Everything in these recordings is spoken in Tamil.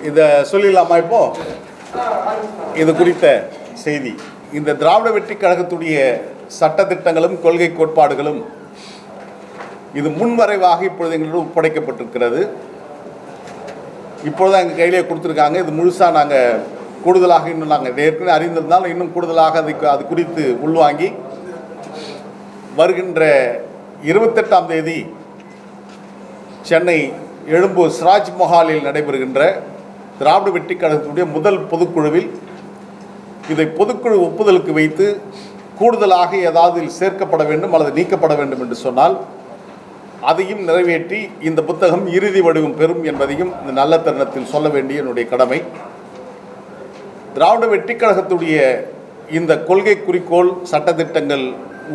இதை சொல்லிடலாமா? இப்போ இது குறித்த செய்தி, இந்த திராவிட வெற்றி கழகத்துடைய சட்டத்திட்டங்களும் கொள்கை கோட்பாடுகளும் இது முன்வரைவாக இப்பொழுது எங்களிடம் ஒப்படைக்கப்பட்டிருக்கிறது. இப்பொழுது எங்கள் கையிலே கொடுத்துருக்காங்க. இது முழுசாக நாங்கள் கூடுதலாக இன்னும் நாங்கள் ஏற்கனவே அறிந்திருந்தாலும் இன்னும் கூடுதலாக அது குறித்து உள்வாங்கி வருகின்ற 28ஆம் தேதி சென்னை எழும்பூர் ஸ்ராஜ் மஹாலில் நடைபெறுகின்ற திராவிட வெற்றி கழகத்துடைய முதல் பொதுக்குழுவில் இதை பொதுக்குழு ஒப்புதலுக்கு வைத்து கூடுதலாக ஏதாவது சேர்க்கப்பட வேண்டும் அல்லது நீக்கப்பட வேண்டும் என்று சொன்னால் அதையும் நிறைவேற்றி இந்த புத்தகம் இறுதி வடிவம் பெறும் என்பதையும் இந்த நல்ல தருணத்தில் சொல்ல வேண்டிய என்னுடைய கடமை. திராவிட வெற்றி கழகத்துடைய இந்த கொள்கை குறிக்கோள் சட்டத்திட்டங்கள்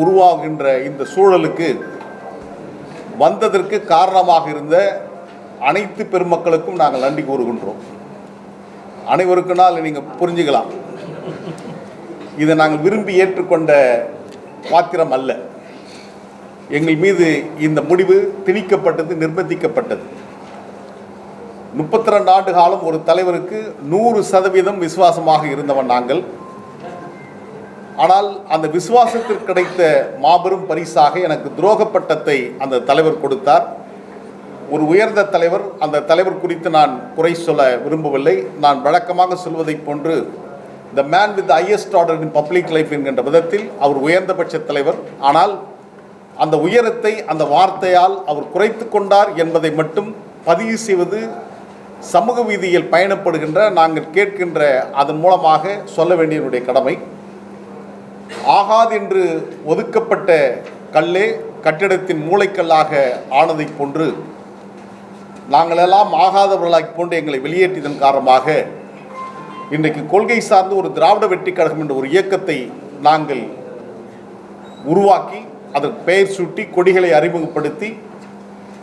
உருவாகின்ற இந்த சூழலுக்கு வந்ததற்கு காரணமாக இருந்த அனைத்து பெருமக்களுக்கும் நாங்கள் நன்றி கூறுகின்றோம். அனைவருக்குனால் நீங்கள் புரிஞ்சுக்கலாம், இதை நாங்கள் விரும்பி ஏற்றுக்கொண்ட பாத்திரம் அல்ல. எங்கள் மீது இந்த முடிவு திணிக்கப்பட்டது, நிர்பந்திக்கப்பட்டது. 32 ஆண்டு காலம் ஒரு தலைவருக்கு 100% விசுவாசமாக இருந்தவன் நாங்கள். ஆனால் அந்த விசுவாசத்திற்கு கிடைத்த மாபெரும் பரிசாக எனக்கு துரோக பட்டத்தை அந்த தலைவர் கொடுத்தார். ஒரு உயர்ந்த தலைவர், அந்த தலைவர் குறித்து நான் குறை சொல்ல விரும்பவில்லை. நான் வழக்கமாக சொல்வதை போன்று the man with highest order in public life என்கின்ற விதத்தில் அவர் உயர்ந்தபட்ச தலைவர். ஆனால் அந்த உயரத்தை அந்த வார்த்தையால் அவர் குறைத்து கொண்டார் என்பதை மட்டும் பதிவு செய்வது சமூக வீதியில் பயணப்படுகின்ற நாங்கள் கேட்கின்ற அதன் மூலமாக சொல்ல வேண்டியனுடைய கடமை. ஆகாது என்று ஒதுக்கப்பட்ட கல்லே கட்டிடத்தின் மூளைக்கல்லாக ஆனதை போன்று நாங்களெல்லாம் ஆகாதவர்களாக போன்று எங்களை வெளியேற்றியதன் காரணமாக இன்றைக்கு கொள்கை சார்ந்து ஒரு திராவிட வெற்றி கழகம் என்ற ஒரு இயக்கத்தை நாங்கள் உருவாக்கி அதற்கு பெயர் சூட்டி கொடிகளை அறிமுகப்படுத்தி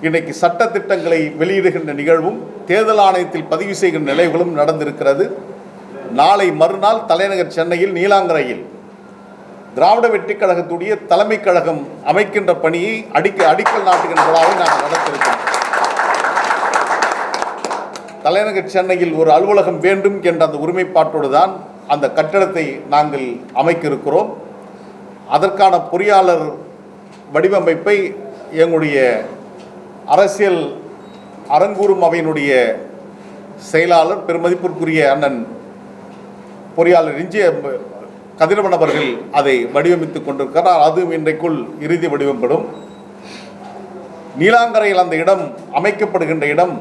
இன்றைக்கு சட்டத்திட்டங்களை வெளியிடுகின்ற நிகழ்வும் தேர்தல் ஆணையத்தில் பதிவு செய்கின்ற நிலைகளும் நடந்திருக்கிறது. நாளை மறுநாள் தலைநகர் சென்னையில் நீலாங்கரையில் திராவிட வெற்றி கழகத்துடைய தலைமை கழகம் அமைக்கின்ற பணியை அடிக்கல் நாட்டுகின்ற விழாவை நாங்கள் நடத்திருக்கிறோம். தலைநகர் சென்னையில் ஒரு அலுவலகம் வேண்டும் என்ற அந்த உரிமைப்பாட்டோடு தான் அந்த கட்டடத்தை நாங்கள் அமைக்க இருக்கிறோம். அதற்கான பொறியாளர் வடிவமைப்பை எங்களுடைய அரசியல் அரங்கூறும் அவையினுடைய செயலாளர் பெருமதிப்பிற்குரிய அண்ணன் பொறியாளர் கதிரவன் அவர்கள் அதை வடிவமைத்துக் கொண்டிருக்கிறார். அதுவும் இன்றைக்குள் இறுதி வடிவம் பெறும். நீலாங்கரையில் அந்த இடம் அமைக்கப்படுகின்ற இடம்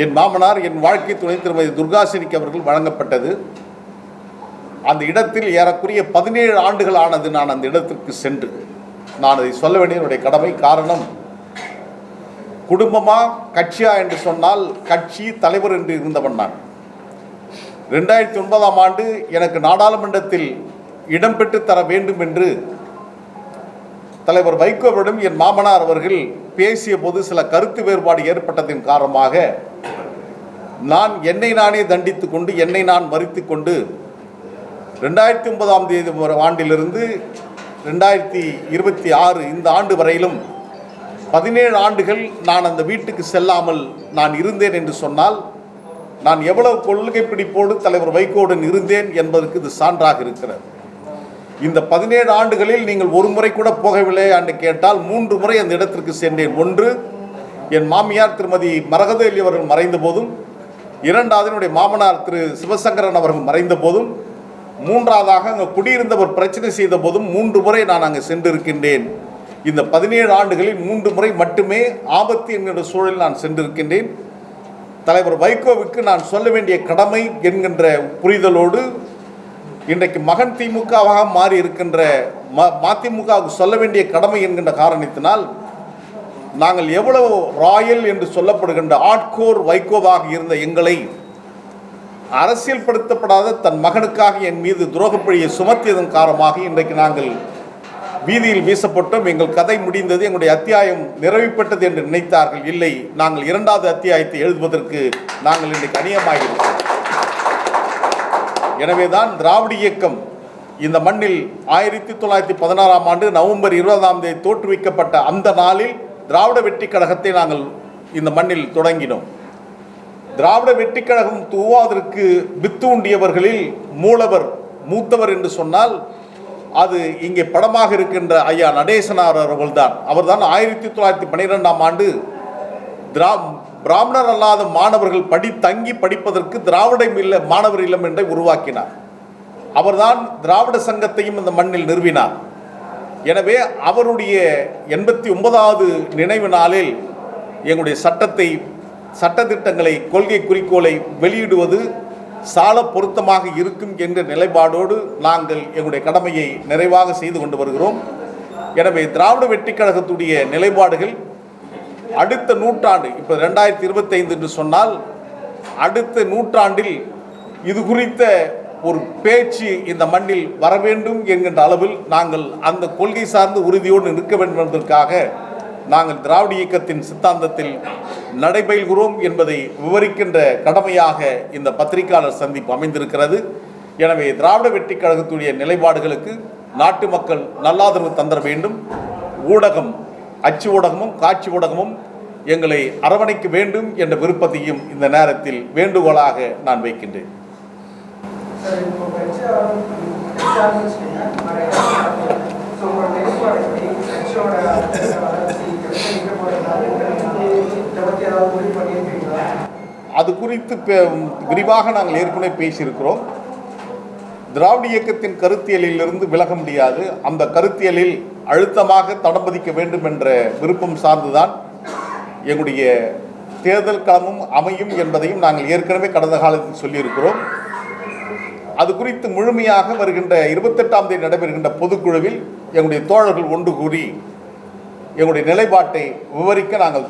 என் மாமனார், என் வாழ்க்கை துணை திருமதி துர்காசினிக்கு அவர்கள் வழங்கப்பட்டது. அந்த இடத்தில் ஏறக்குறைய 17 ஆண்டுகள் ஆனது நான் அந்த இடத்திற்கு சென்று. நான் அதை சொல்ல வேண்டிய என்னுடைய கடமை. காரணம், குடும்பமா கட்சியா என்று சொன்னால் கட்சி தலைவர் என்று இருந்தவன் நான். 2009ஆம் ஆண்டு எனக்கு நாடாளுமன்றத்தில் இடம்பெற்று தர வேண்டும் என்று தலைவர் வைகோவிடம் என் மாமனார் அவர்கள் பேசிய போது சில கருத்து வேறுபாடு ஏற்பட்டதின் காரணமாக நான் என்னை நானே தண்டித்து கொண்டு என்னை நான் மறித்து கொண்டு 2009ஆம் ஆண்டிலிருந்து 2026 இந்த ஆண்டு வரையிலும் 17 ஆண்டுகள் நான் அந்த வீட்டுக்கு செல்லாமல் நான் இருந்தேன் என்று சொன்னால் நான் எவ்வளவு கொள்கை பிடிப்போடு தலைவர் வைகோவுடன் இருந்தேன் என்பதற்கு இது சான்றாக இருக்கிறது. இந்த 17 ஆண்டுகளில் நீங்கள் ஒரு முறை கூட போகவில்லை என்று கேட்டால் 3 முறை அந்த இடத்திற்கு சென்றேன். ஒன்று, என் மாமியார் திருமதி மரகதவல்லி அவர்கள் மறைந்த போதும், இரண்டாவது என்னுடைய மாமனார் திரு சிவசங்கரன் அவர்கள் மறைந்த போதும், மூன்றாவதாக அங்கே குடியிருந்தவர் பிரச்சனை செய்த போதும் 3 முறை நான் அங்கே சென்றிருக்கின்றேன். இந்த 17 ஆண்டுகளில் 3 முறை மட்டுமே ஆபத்து என்கின்ற சூழலில் நான் சென்றிருக்கின்றேன். தலைவர் வைகோவுக்கு நான் சொல்ல வேண்டிய கடமை என்கின்ற புரிதலோடு இன்றைக்கு மகன் திமுகவாக மாறி இருக்கின்ற மதிமுகவுக்கு சொல்ல வேண்டிய கடமை என்கின்ற காரணத்தினால் நாங்கள் எவ்வளவு ராயல் என்று சொல்லப்படுகின்ற ஆட்கோர் வைகோவாக இருந்த எங்களை அரசியல்படுத்தப்படாத தன் மகனுக்காக என் மீது துரோகப்பழியை சுமத்தியதன் காரணமாக இன்றைக்கு நாங்கள் வீதியில் வீசப்பட்டோம். எங்கள் கதை முடிந்தது, எங்களுடைய அத்தியாயம் நிறைவுபெற்றது என்று நினைத்தார்கள். இல்லை, நாங்கள் 2வது அத்தியாயத்தை எழுதுவதற்கு நாங்கள் இன்றைக்கு அநியமாகிறோம். எனவேதான் திராவிட இயக்கம் இந்த மண்ணில் 1916ஆம் ஆண்டு நவம்பர் 20ஆம் தேதி தோற்றுவிக்கப்பட்ட அந்த நாளில் திராவிட வெற்றி கழகத்தை நாங்கள் இந்த மண்ணில் தொடங்கினோம். திராவிட வெற்றி கழகம் தூவாதற்கு வித்தூண்டியவர்களில் மூத்தவர் என்று சொன்னால் அது இங்கே படமாக இருக்கின்ற ஐயா நடேசனார் அவர்கள்தான். அவர்தான் 1912ஆம் ஆண்டு பிராமணர் அல்லாத மாணவர்கள் தங்கி படிப்பதற்கு திராவிட மாணவர் இல்லம் என்றை உருவாக்கினார். அவர்தான் திராவிட சங்கத்தையும் இந்த மண்ணில் நிறுவினார். எனவே அவருடைய 89வது நினைவு நாளில் எங்களுடைய சட்டத்திட்டங்களை கொள்கை குறிக்கோளை வெளியிடுவது சால பொருத்தமாக இருக்கும் என்ற நிலைப்பாடோடு நாங்கள் எங்களுடைய கடமையை நிறைவாக செய்து கொண்டு வருகிறோம். எனவே திராவிட வெற்றி கழகத்துடைய நிலைப்பாடுகள் அடுத்த நூற்றாண்டு, இப்போ 2025 என்று சொன்னால் அடுத்த நூற்றாண்டில் இது குறித்த ஒரு பேச்சு இந்த மண்ணில் வர வேண்டும் என்கின்ற அளவில் நாங்கள் அந்த கொள்கை சார்ந்து உறுதியோடு நிற்க வேண்டும் என்பதற்காக நாங்கள் திராவிட இயக்கத்தின் சித்தாந்தத்தில் நடைபெறுகிறோம் என்பதை விவரிக்கின்ற கடமையாக இந்த பத்திரிகையாளர் சந்திப்பு அமைந்திருக்கிறது. எனவே திராவிட வெற்றி கழகத்துடைய நிலைப்பாடுகளுக்கு நாட்டு மக்கள் நல்லாதரவு தந்தர வேண்டும். ஊடகம், அச்சு ஊடகமும் காட்சி ஊடகமும் எங்களை அரவணைக்க வேண்டும் என்ற விருப்பத்தையும் இந்த நேரத்தில் வேண்டுகோளாக நான் வைக்கின்றேன். அது குறித்து விரிவாக நாங்கள் ஏற்கனவே பேசியிருக்கிறோம். திராவிட இயக்கத்தின் கருத்தியலிலிருந்து விலக முடியாது. அந்த கருத்தியலில் அழுத்தமாக தடம் பதிக்க வேண்டும் என்ற விருப்பம் சார்ந்துதான் எங்களுடைய தேர்தல் களமும் அமையும் என்பதையும் நாங்கள் ஏற்கனவே கடந்த காலத்தில் சொல்லியிருக்கிறோம். அது குறித்து முழுமையாக வருகின்ற 28ஆம் தேதி நடைபெறுகின்ற பொதுக்குழுவில் எங்களுடைய தோழர்கள் ஒன்று கூடி எங்களுடைய நிலைப்பாட்டை விவரிக்க நாங்கள்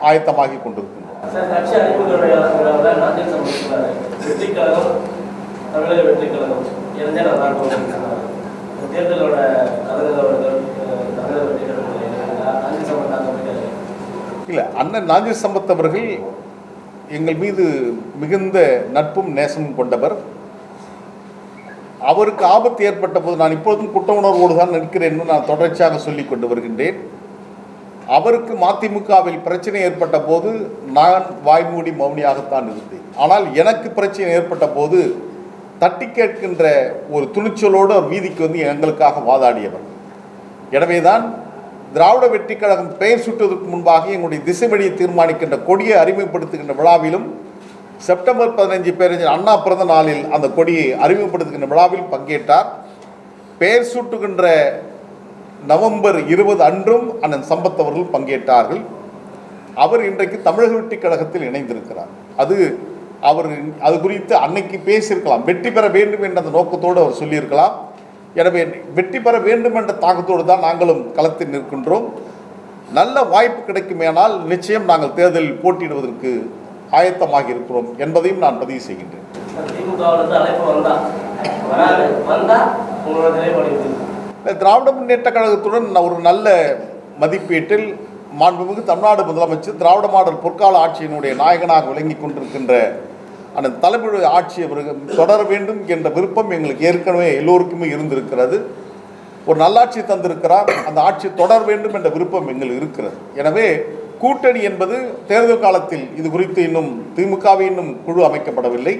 ஆயத்தமாகி கொண்டிருக்கிறோம். இல்லை, அண்ணன் நாஞ்சி சம்பத் அவர்கள் எங்கள் மீது மிகுந்த நட்பும் நேசமும் கொண்டவர். அவருக்கு ஆபத்து ஏற்பட்ட போது நான் இப்பொழுதும் குற்ற உணர்வோடு தான் நிற்கிறேன் என்று நான் தொடர்ச்சியாக சொல்லிக் கொண்டு வருகின்றேன். அவருக்கு மதிமுகவில் பிரச்சனை ஏற்பட்ட போது நான் வாய்மூடி மௌனியாகத்தான் இருந்தேன். ஆனால் எனக்கு பிரச்சனை ஏற்பட்ட போது தட்டி கேட்கின்ற ஒரு துணிச்சலோடு அவர் வீதிக்கு வந்து எங்களுக்காக வாதாடியவர். எனவேதான் திராவிட வெற்றி கழகம் பெயர் சுட்டுவதற்கு முன்பாக எங்களுடைய திசைவழியை தீர்மானிக்கின்ற கொடியை அறிமுகப்படுத்துகின்ற விழாவிலும் செப்டம்பர் 15 பேரறிஞர் அண்ணா பிறந்த நாளில் அந்த கொடியை அறிமுகப்படுத்துகின்ற விழாவில் பங்கேற்றார். பெயர் சூட்டுகின்ற நவம்பர் 20 அன்றும் அண்ணன் சம்பத் அவர்கள் பங்கேற்றார்கள். அவர் இன்றைக்கு தமிழக வெற்றி கழகத்தில் இணைந்திருக்கிறார். அது குறித்து அன்னைக்கு பேசியிருக்கலாம். வெற்றி பெற வேண்டும் என்ற அந்த நோக்கத்தோடு அவர் சொல்லியிருக்கலாம். எனவே வெற்றி பெற வேண்டும் என்ற தாக்கத்தோடு தான் நாங்களும் களத்தில் நிற்கின்றோம். நல்ல வாய்ப்பு கிடைக்குமேனால் நிச்சயம் நாங்கள் தேர்தலில் போட்டியிடுவதற்கு ஆயத்தமாக இருக்கிறோம் என்பதையும் நான் பதிவு செய்கின்றேன். திராவிட முன்னேற்ற கழகத்துடன் ஒரு நல்ல மதிப்பீட்டில் மாண்புமிகு தமிழ்நாடு முதலமைச்சர் திராவிட மாடல் பொற்கால ஆட்சியினுடைய நாயகனாக விளங்கி கொண்டிருக்கின்ற அந்த தலைமுறை ஆட்சி அவர்கள் தொடர வேண்டும் என்ற விருப்பம் எங்களுக்கு ஏற்கனவே எல்லோருக்குமே இருந்திருக்கிறது. ஒரு நல்லாட்சி தந்திருக்கிறார், அந்த ஆட்சி தொடர வேண்டும் என்ற விருப்பம் எங்களுக்கு இருக்கிறது. எனவே கூட்டணி என்பது தேர்தல் காலத்தில் இது குறித்து இன்னும் திமுகவை இன்னும் குழு அமைக்கப்படவில்லை.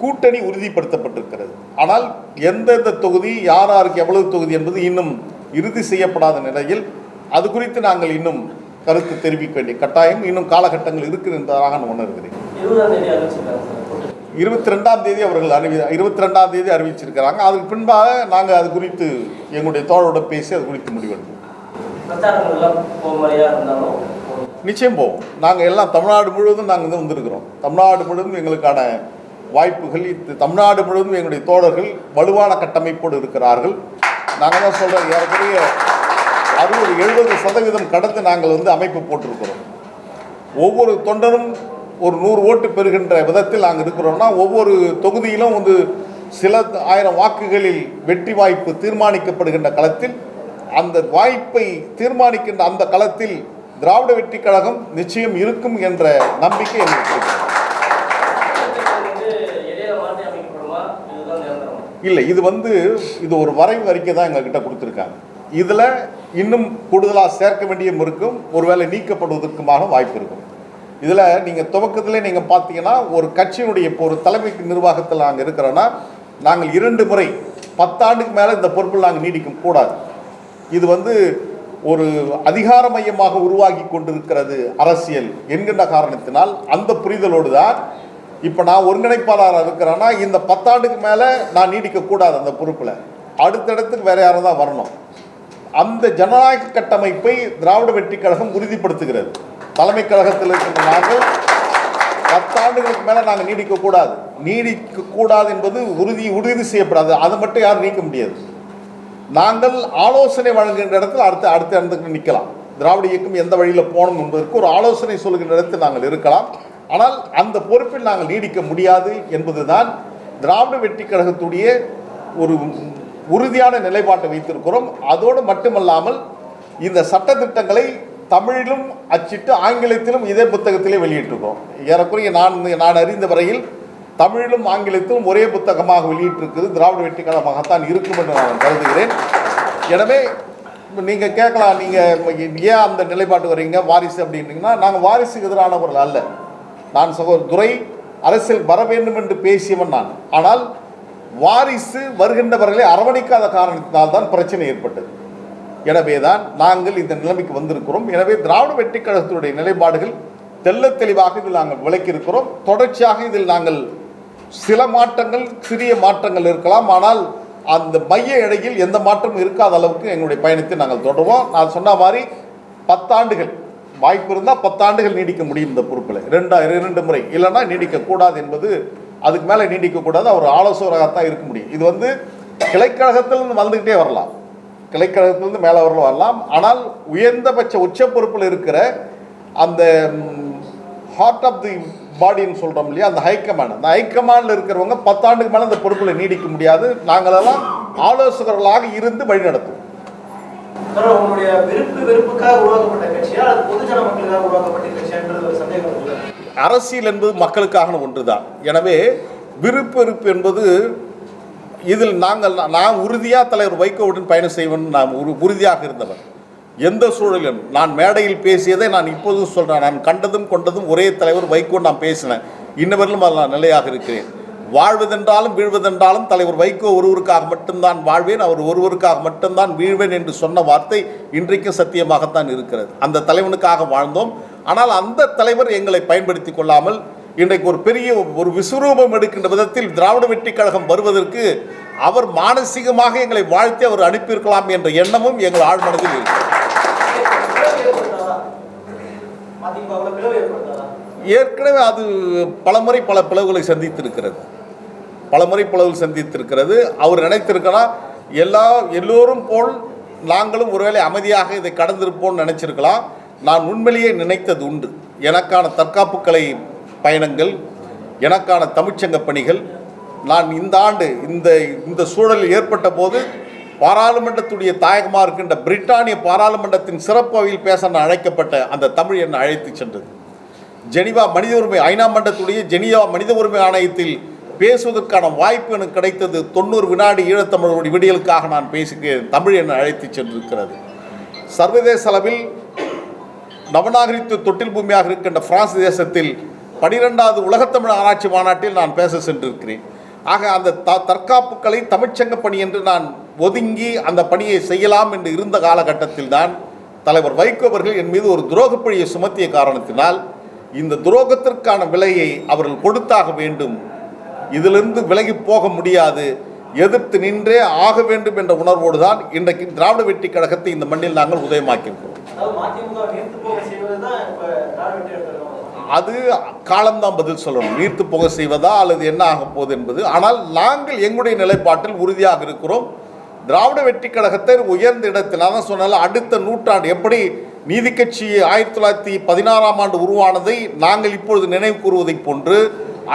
கூட்டணி உறுதிப்படுத்தப்பட்டிருக்கிறது. ஆனால் எந்தெந்த தொகுதி யாருக்கு எவ்வளவு தொகுதி என்பது இன்னும் இறுதி செய்யப்படாத நிலையில் அது குறித்து நாங்கள் இன்னும் கருத்து தெரிவிக்க வேண்டிய கட்டாயம் இன்னும் காலகட்டங்கள் இருக்கிறதாக நான் உணர்கிறேன். 22ஆம் தேதி அவர்கள் 22ஆம் தேதி அறிவிச்சிருக்கிறாங்க. அதுக்கு பின்பாக நாங்கள் அது குறித்து எங்களுடைய தோழரோட பேசி அது குறித்து முடிவெடுப்போம். நிச்சயம் போவோம். நாங்கள் எல்லாம் தமிழ்நாடு முழுவதும் நாங்கள் வந்திருக்கிறோம். தமிழ்நாடு முழுவதும் எங்களுக்கான வாய்ப்புகள், தமிழ்நாடு முழுவதும் எங்களுடைய தோழர்கள் வலுவான கட்டமைப்போடு இருக்கிறார்கள். நாங்கள் தான் சொல்கிறோம், ஏறக்குறைய 60-70% கடந்து நாங்கள் அமைப்பு போட்டிருக்கிறோம். ஒவ்வொரு தொண்டரும் ஒரு 100 ஓட்டு பெறுகின்ற விதத்தில் நாங்கள் இருக்கிறோம்னா ஒவ்வொரு தொகுதியிலும் சில ஆயிரம் வாக்குகளில் வெற்றி வாய்ப்பு தீர்மானிக்கப்படுகின்ற களத்தில் அந்த வாய்ப்பை தீர்மானிக்கின்ற அந்த களத்தில் திராவிட வெற்றி கழகம் நிச்சயம் இருக்கும் என்ற நம்பிக்கை எனக்கு இல்லை. இது ஒரு வரைவு அறிக்கை தான் எங்ககிட்ட கொடுத்துருக்காங்க. இதில் இன்னும் கூடுதலாக சேர்க்க வேண்டியும் இருக்கும், ஒருவேளை நீக்கப்படுவதற்குமான வாய்ப்பு இருக்கும். இதில் நீங்கள் துவக்கத்திலே நீங்கள் பார்த்தீங்கன்னா ஒரு கட்சியினுடைய இப்போ ஒரு தலைமைக்கு நிர்வாகத்தில் நாங்கள் இருக்கிறோன்னா நாங்கள் 2 முறை 10 ஆண்டுக்கு மேலே இந்த பொறுப்பில் நாங்கள் நீடிக்க கூடாது. இது ஒரு அதிகார மையமாக உருவாகி கொண்டிருக்கிறது அரசியல் என்கின்ற காரணத்தினால் அந்த புரிதலோடு தான் இப்போ நான் ஒருங்கிணைப்பாளராக இருக்கிறேன்னா இந்த 10 ஆண்டுக்கு மேலே நான் நீடிக்கக்கூடாது அந்த பொறுப்பில். அடுத்த இடத்துக்கு வேறு யாரும் தான் வரணும். அந்த ஜனநாயக கட்டமைப்பை திராவிட வெற்றி கழகம் உறுதிப்படுத்துகிறது. தலைமை கழகத்தில் இருக்கின்ற நாங்கள் 10 ஆண்டுகளுக்கு மேலே நாங்கள் நீடிக்கக்கூடாது என்பது உறுதி செய்யப்படாது. அதை மட்டும் யாரும் நீக்க முடியாது. நாங்கள் ஆலோசனை வழங்குகின்ற இடத்தில் அடுத்த இடத்துக்கு நிற்கலாம். திராவிட இயக்கம் எந்த வழியில் போகணும் என்பதற்கு ஒரு ஆலோசனை சொல்கின்ற இடத்தில் நாங்கள் இருக்கலாம். ஆனால் அந்த பொறுப்பில் நாங்கள் நீடிக்க முடியாது என்பதுதான் திராவிட வெற்றி கழகத்துடைய ஒரு உறுதியான நிலைப்பாட்டை வைத்திருக்கிறோம். அதோடு மட்டுமல்லாமல் இந்த சட்டத்திட்டங்களை தமிழிலும் அச்சிட்டு ஆங்கிலத்திலும் இதே புத்தகத்திலே வெளியிட்டிருக்கிறோம். ஏறக்குறைய நான் அறிந்த வரையில் தமிழிலும் ஆங்கிலத்திலும் ஒரே புத்தகமாக வெளியிட்டிருக்கிறது திராவிட வெற்றி கழகமாகத்தான் இருக்கும் என்று நான் கருதுகிறேன். எனவே நீங்கள் கேட்கலாம், நீங்கள் ஏன் அந்த நிலைப்பாட்டு வரீங்க வாரிசு அப்படின்னீங்கன்னா, நாங்கள் வாரிசுக்கு எதிரானவர்கள் அல்ல. நான் துரை அரசியல் வர வேண்டும் என்று பேசியவன் நான். ஆனால் வாரிசு வருகின்றவர்களை அரவணைக்காத காரணத்தினால் தான் பிரச்சனை ஏற்பட்டது. எனவே தான் நாங்கள் இந்த நிலைமைக்கு வந்திருக்கிறோம். எனவே திராவிட வெற்றி கழகத்தினுடைய நிலைப்பாடுகள் தெள்ளத் தெளிவாக இதில் நாங்கள் விளக்கியிருக்கிறோம். தொடர்ச்சியாக இதில் நாங்கள் சில மாற்றங்கள், சிறிய மாற்றங்கள் இருக்கலாம். ஆனால் அந்த மைய இடையில் எந்த மாற்றமும் இருக்காத அளவுக்கு எங்களுடைய பயணத்தை நாங்கள் தொடருவோம். நான் சொன்ன மாதிரி 10 ஆண்டுகள் வாய்ப்பு இருந்தால் 10 ஆண்டுகள் நீடிக்க முடியும் இந்த பொறுப்பில். 2 முறை இல்லைன்னா நீடிக்கக்கூடாது என்பது, அதுக்கு மேலே நீடிக்கக்கூடாது. அவர் ஆலோசகராகத்தான் இருக்க முடியும். இது கிளைக்கழகத்திலிருந்து வந்துக்கிட்டே வரலாம், கிளைக்கழகத்திலிருந்து மேலே வரலாம். ஆனால் உயர்ந்தபட்ச உச்ச பொறுப்பில் இருக்கிற அந்த ஹார்ட் ஆஃப் தி பாடின்னு சொல்கிறோம் இல்லையா, அந்த ஹைகமாண்ட், அந்த ஹைகமாண்டில் இருக்கிறவங்க 10 ஆண்டுக்கு மேலே அந்த பொறுப்பில் நீடிக்க முடியாது. நாங்களெல்லாம் ஆலோசகர்களாக இருந்து வழிநடத்துவோம். உங்களுடைய வெறுப்புக்காக உருவாக்கப்பட்ட கட்சியா அது பொதுஜன மக்களுக்காக உருவாக்கப்பட்ட கட்சியான்றது ஒரு சந்தேகம் இல்லை. அரசியல் என்பது மக்களுக்கான ஒன்றுதான். எனவே விருப்பு என்பது இதில் நான் உறுதியாக தலைவர் வைகோவுடன் பயணம் செய்வேன். நான் உறுதியாக இருந்தவர். எந்த சூழலிலும் நான் மேடையில் பேசியதை நான் இப்போதும் சொல்கிறேன். நான் கண்டதும் கொண்டதும் ஒரே தலைவர் வைகோ நான் பேசினேன். இன்னவரிலும் அதில் நான் நிலையாக இருக்கிறேன். வாழ்வதென்றாலும் வீழ்வதென்றாலும் தலைவர் வைகோ ஒருவருக்காக மட்டும்தான் வாழ்வேன், அவர் ஒருவருக்காக மட்டும்தான் வீழ்வேன் என்று சொன்ன வார்த்தை இன்றைக்கும் சத்தியமாகத்தான் இருக்கிறது. அந்த தலைவனுக்காக வாழ்ந்தோம். ஆனால் அந்த தலைவர் எங்களை பயன்படுத்தி கொள்ளாமல் இன்றைக்கு ஒரு பெரிய ஒரு விஸ்வரூபம் எடுக்கின்ற விதத்தில் திராவிட வெற்றி கழகம் வருவதற்கு அவர் மானசீகமாக எங்களை வாழ்த்தி அவர் அனுப்பியிருக்கலாம் என்ற எண்ணமும் எங்கள் ஆழ்மனதில் இருக்கிறது. ஏற்கனவே அது பலமுறை பல பிளவுகளை சந்தித்திருக்கிறது. அவர் நினைத்திருக்கலாம் எல்லோரும் போல் நாங்களும் ஒருவேளை அமைதியாக இதை கடந்திருப்போம்னு நினைச்சிருக்கலாம். நான் உண்மையிலேயே நினைத்தது உண்டு. எனக்கான தற்காப்பு கலை பயணங்கள், எனக்கான தமிழ்ச்சங்க பணிகள், நான் இந்த ஆண்டு இந்த சூழலில் ஏற்பட்ட போது பாராளுமன்றத்துடைய தாயகமாக இருக்கின்ற பிரிட்டானிய பாராளுமன்றத்தின் சிறப்பு அவையில் பேச நான் அழைக்கப்பட்ட அந்த தமிழ் என்னை அழைத்து சென்றது. ஜெனீவா மனித உரிமை ஐநா மன்றத்துடைய ஜெனீவா மனித உரிமை ஆணையத்தில் பேசுவதற்கான வாய்ப்பு எனக்கு கிடைத்தது. 90 வினாடி ஈழத்தமிழருடைய விடியலுக்காக நான் பேசுகிறேன். தமிழ் என்னை அழைத்து சென்றிருக்கிறது. சர்வதேச அளவில் நவநாகரிக தொட்டில் பூமியாக இருக்கின்ற பிரான்ஸ் தேசத்தில் 12வது உலகத்தமிழ் ஆராய்ச்சி மாநாட்டில் நான் பேச சென்றிருக்கிறேன். ஆக அந்த தற்காப்பு கலை தமிழ்ச்சங்க பணி என்று நான் ஒதுங்கி அந்த பணியை செய்யலாம் என்று இருந்த காலகட்டத்தில் தான் தலைவர் வைகோ அவர்கள் என் மீது ஒரு துரோகப்பழியை சுமத்திய காரணத்தினால் இந்த துரோகத்திற்கான விலையை அவர்கள் கொடுத்தாக வேண்டும், இதிலிருந்து விலகி போக முடியாது, எதிர்த்து நின்றே ஆக வேண்டும் என்ற உணர்வோடு தான் இன்றைக்கு திராவிட வெற்றி கழகத்தை இந்த மண்ணில் நாங்கள் உதயமாக்கியிருக்கிறோம். அது காலம்தான் பதில் சொல்லணும், நீர்த்து போக செய்வதா அல்லது என்ன ஆக போகுது என்பது. ஆனால் நாங்கள் எங்களுடைய நிலைப்பாட்டில் உறுதியாக இருக்கிறோம். திராவிட வெற்றி கழகத்தை உயர்ந்த இடத்தில், அதான் சொன்னால அடுத்த நூற்றாண்டு எப்படி நீதி கட்சி 1916ஆம் ஆண்டு உருவானதை நாங்கள் இப்பொழுது நினைவு கூறுவதைப் போன்று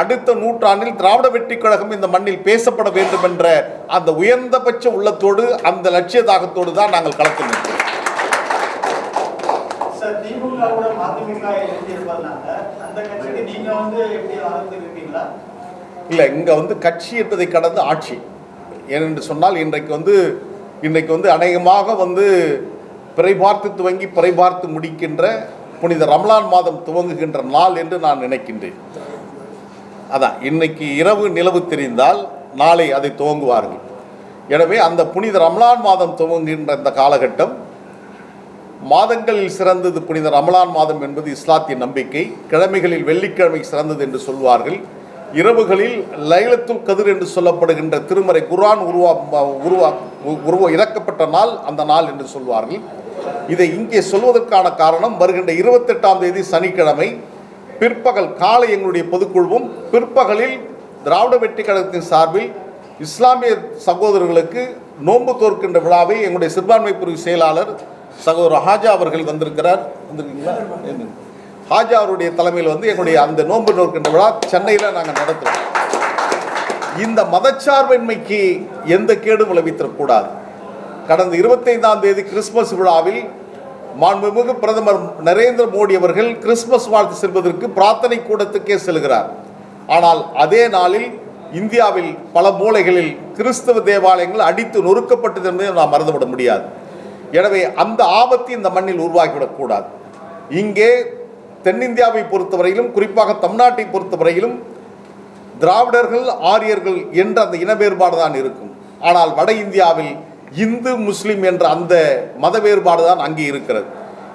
அடுத்த நூற்றாண்டில் திராவிட வெற்றி கழகம் இந்த மண்ணில் பேசப்பட வேண்டும் என்ற அந்த உயர்ந்தபட்ச உள்ளத்தோடு அந்த லட்சிய தாகத்தோடு தான் நாங்கள் களத்தில் நிற்கிறோம். இல்லை, இங்கே கட்சி என்பதை கடந்து ஆட்சி ஏனென்று சொன்னால் இன்றைக்கு அநேகமாக பிறை பார்த்து துவங்கி பிறை பார்த்து முடிக்கின்ற புனித ரமலான் மாதம் துவங்குகின்ற நாள் என்று நான் நினைக்கின்றேன். அதான் இன்னைக்கு இரவு நிலவு தெரிந்தால் நாளை அதை துவங்குவார்கள். எனவே அந்த புனித ரமலான் மாதம் துவங்குகின்ற இந்த காலகட்டம் மாதங்களில் சிறந்தது புனித ரமலான் மாதம் என்பது இஸ்லாத்திய நம்பிக்கை. கிழமைகளில் வெள்ளிக்கிழமை சிறந்தது என்று சொல்வார்கள். இரவுகளில் லைலத்துல் கதிர் என்று சொல்லப்படுகின்ற திருமறை குர்ஆன் இறக்கப்பட்ட நாள் அந்த நாள் என்று சொல்வார்கள். இதை இங்கே சொல்வதற்கான காரணம், வருகின்ற 28ஆம் தேதி சனிக்கிழமை பிற்பகல் காலை எங்களுடைய பொதுக்குழுவும், பிற்பகலில் திராவிட வெற்றி கழகத்தின் சார்பில் இஸ்லாமிய சகோதரர்களுக்கு நோன்பு தோற்கின்ற விழாவை எங்களுடைய சிறுபான்மை பிரிவு செயலாளர் சகோதரர் ஹாஜா அவர்கள் வந்திருக்கிறார். வந்திருக்கீங்களா? ஹாஜா அவருடைய தலைமையில் எங்களுடைய அந்த நோன்பு நோக்கின்ற விழா சென்னையில் நாங்கள் நடத்துகிறோம். இந்த மதச்சார்பின்மைக்கு எந்த கேடும் விளைவித்தரக்கூடாது. கடந்த 25ஆம் தேதி கிறிஸ்துமஸ் விழாவில் மாண்புமிகு பிரதமர் நரேந்திர மோடி அவர்கள் கிறிஸ்துமஸ் வாழ்த்து செல்வதற்கு பிரார்த்தனை கூடத்துக்கே செல்கிறார். ஆனால் அதே நாளில் இந்தியாவில் பல மூலைகளில் கிறிஸ்தவ தேவாலயங்கள் அடித்து நொறுக்கப்பட்டது என்பதை நாம் மறந்துவிட முடியாது. எனவே அந்த ஆபத்து இந்த மண்ணில் உருவாகிவிடக்கூடாது. இங்கே தென்னிந்தியாவை பொறுத்தவரையிலும், குறிப்பாக தமிழ்நாட்டை பொறுத்தவரையிலும் திராவிடர்கள் ஆரியர்கள் என்ற அந்த இன வேறுபாடு தான் இருக்கும். ஆனால் வட இந்தியாவில் இந்து முஸ்லிம் என்ற அந்த மத வேறுபாடு தான் அங்கே இருக்கிறது.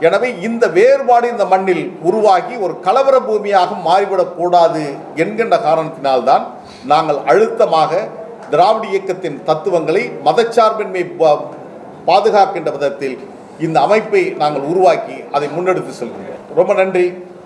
எனவே இந்த வேறுபாடு இந்த மண்ணில் உருவாகி ஒரு கலவர பூமியாக மாறிவிடக்கூடாது என்கின்ற காரணத்தினால்தான் நாங்கள் அழுத்தமாக திராவிட இயக்கத்தின் தத்துவங்களை மதச்சார்பின்மை பாதுகாக்கின்ற விதத்தில் இந்த அமைப்பை நாங்கள் உருவாக்கி அதை முன்னெடுத்து செல்கிறோம். ரொம்ப நன்றி.